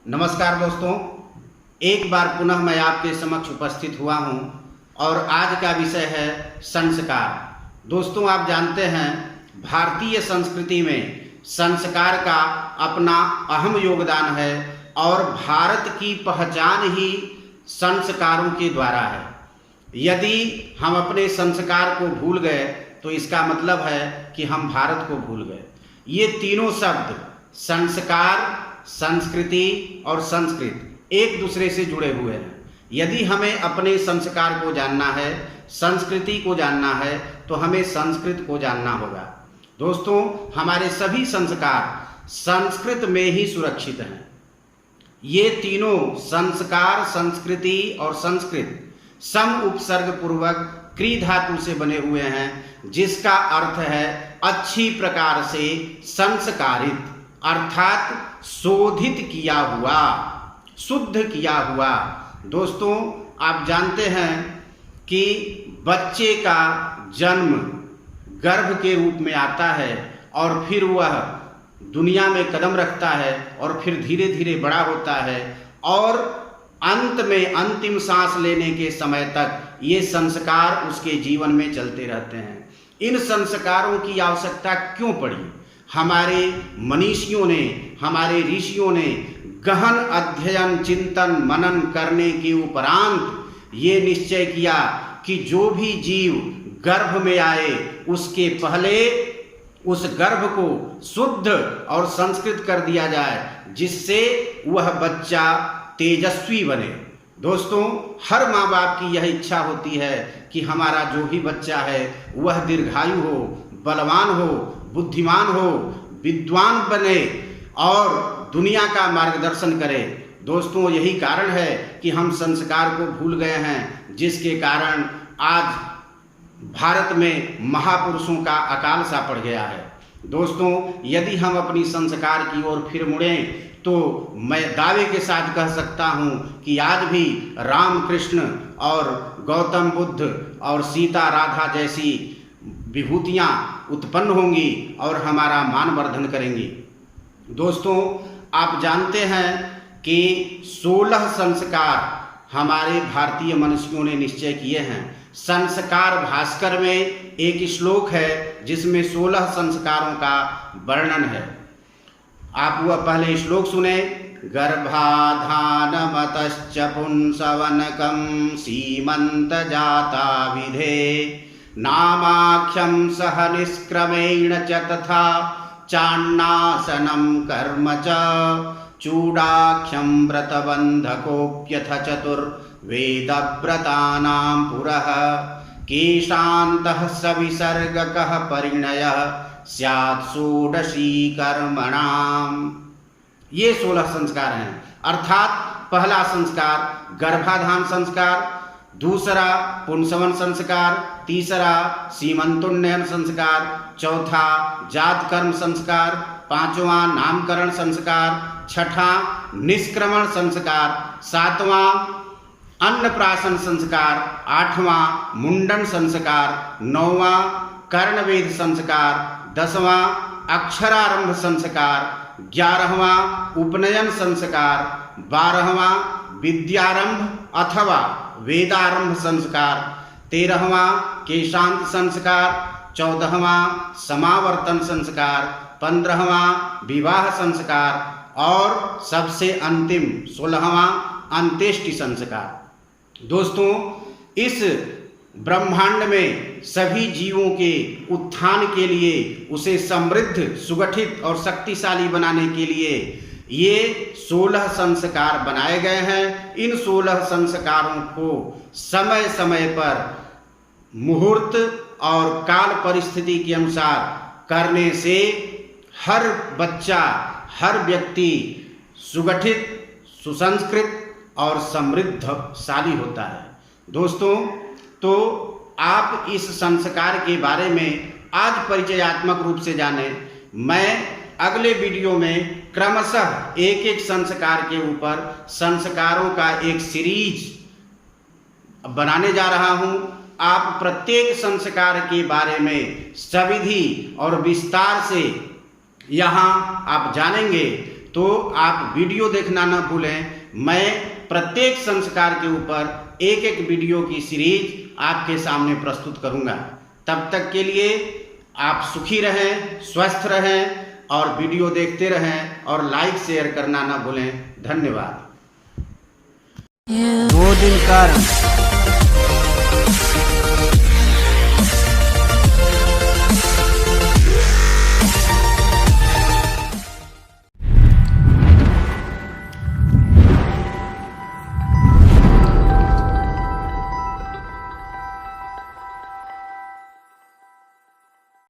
नमस्कार दोस्तों, एक बार पुनः मैं आपके समक्ष उपस्थित हुआ हूं और आज का विषय है संस्कार। दोस्तों, आप जानते हैं भारतीय संस्कृति में संस्कार का अपना अहम योगदान है और भारत की पहचान ही संस्कारों के द्वारा है। यदि हम अपने संस्कार को भूल गए तो इसका मतलब है कि हम भारत को भूल गए। ये तीनों शब्द संस्कार, संस्कृति और संस्कृत एक दूसरे से जुड़े हुए हैं। यदि हमें अपने संस्कार को जानना है, संस्कृति को जानना है, तो हमें संस्कृत को जानना होगा। दोस्तों, हमारे सभी संस्कार संस्कृत में ही सुरक्षित हैं। ये तीनों संस्कार, संस्कृति और संस्कृत सम उपसर्ग पूर्वक क्री धातु से बने हुए हैं, जिसका अर्थ है अच्छी प्रकार से संस्कारित, अर्थात शोधित किया हुआ, शुद्ध किया हुआ। दोस्तों, आप जानते हैं कि बच्चे का जन्म गर्भ के रूप में आता है और फिर वह दुनिया में कदम रखता है और फिर धीरे धीरे बड़ा होता है और अंत में अंतिम सांस लेने के समय तक ये संस्कार उसके जीवन में चलते रहते हैं। इन संस्कारों की आवश्यकता क्यों पड़ी? हमारे मनीषियों ने, हमारे ऋषियों ने गहन अध्ययन, चिंतन, मनन करने के उपरांत ये निश्चय किया कि जो भी जीव गर्भ में आए उसके पहले उस गर्भ को शुद्ध और संस्कृत कर दिया जाए, जिससे वह बच्चा तेजस्वी बने। दोस्तों, हर माँ बाप की यह इच्छा होती है कि हमारा जो भी बच्चा है वह दीर्घायु हो, बलवान हो, बुद्धिमान हो, विद्वान बने और दुनिया का मार्गदर्शन करे। दोस्तों, यही कारण है कि हम संस्कार को भूल गए हैं, जिसके कारण आज भारत में महापुरुषों का अकाल सा पड़ गया है। दोस्तों, यदि हम अपनी संस्कार की ओर फिर मुड़ें तो मैं दावे के साथ कह सकता हूँ कि आज भी रामकृष्ण और गौतम बुद्ध और सीता राधा जैसी विभूतियाँ उत्पन्न होंगी और हमारा मान वर्धन करेंगी। दोस्तों, आप जानते हैं कि 16 संस्कार हमारे भारतीय मनीषियों ने निश्चय किए हैं। संस्कार भास्कर में एक श्लोक है जिसमें 16 संस्कारों का वर्णन है। आप वह पहले श्लोक सुने। गर्भाधानमतश्च पुंसवनकं सीमंत जाता विधे नामाख्यं सह निष्क्रमेण च तथा चान्नासनं कर्म च चूडाख्यं व्रतबन्धकोऽप्यथ चतुर्वेदव्रतानां पुरः केशान्तः सविसर्गकः परिणयः स्यात् षोडशी कर्मणाम्। ये 16 संस्कार हैं। अर्थात पहला संस्कार गर्भाधान संस्कार, दूसरा पुंसवन संस्कार, तीसरा सीमंतोन्नयन संस्कार, चौथा जात कर्म संस्कार, पांचवा नामकरण संस्कार, छठा निष्क्रमण संस्कार, सातवां अन्नप्राशन संस्कार, आठवां मुंडन संस्कार, नौवां कर्णवेद संस्कार, 10वां अक्षरारंभ संस्कार, 11वां उपनयन संस्कार, 12वां विद्यारंभ अथवा वेदारंभ संस्कार, 13वां केशांत संस्कार, 14वां समावर्तन संस्कार, 15वां विवाह संस्कार और सबसे अंतिम 16वां अंत्येष्टि संस्कार। दोस्तों, इस ब्रह्मांड में सभी जीवों के उत्थान के लिए, उसे समृद्ध, सुगठित और शक्तिशाली बनाने के लिए ये 16 संस्कार बनाए गए हैं। इन 16 संस्कारों को समय समय पर मुहूर्त और काल परिस्थिति के अनुसार करने से हर बच्चा, हर व्यक्ति सुगठित, सुसंस्कृत और समृद्धशाली होता है। दोस्तों, तो आप इस संस्कार के बारे में आज परिचयात्मक रूप से जाने। मैं अगले वीडियो में क्रमशः एक एक संस्कार के ऊपर संस्कारों का एक सीरीज बनाने जा रहा हूं। आप प्रत्येक संस्कार के बारे में सविधि और विस्तार से यहाँ आप जानेंगे तो आप वीडियो देखना ना भूलें। मैं प्रत्येक संस्कार के ऊपर एक एक वीडियो की सीरीज आपके सामने प्रस्तुत करूंगा। तब तक के लिए आप सुखी रहें, स्वस्थ रहें और वीडियो देखते रहें और लाइक शेयर करना ना भूलें। धन्यवाद। 2 दिन कारण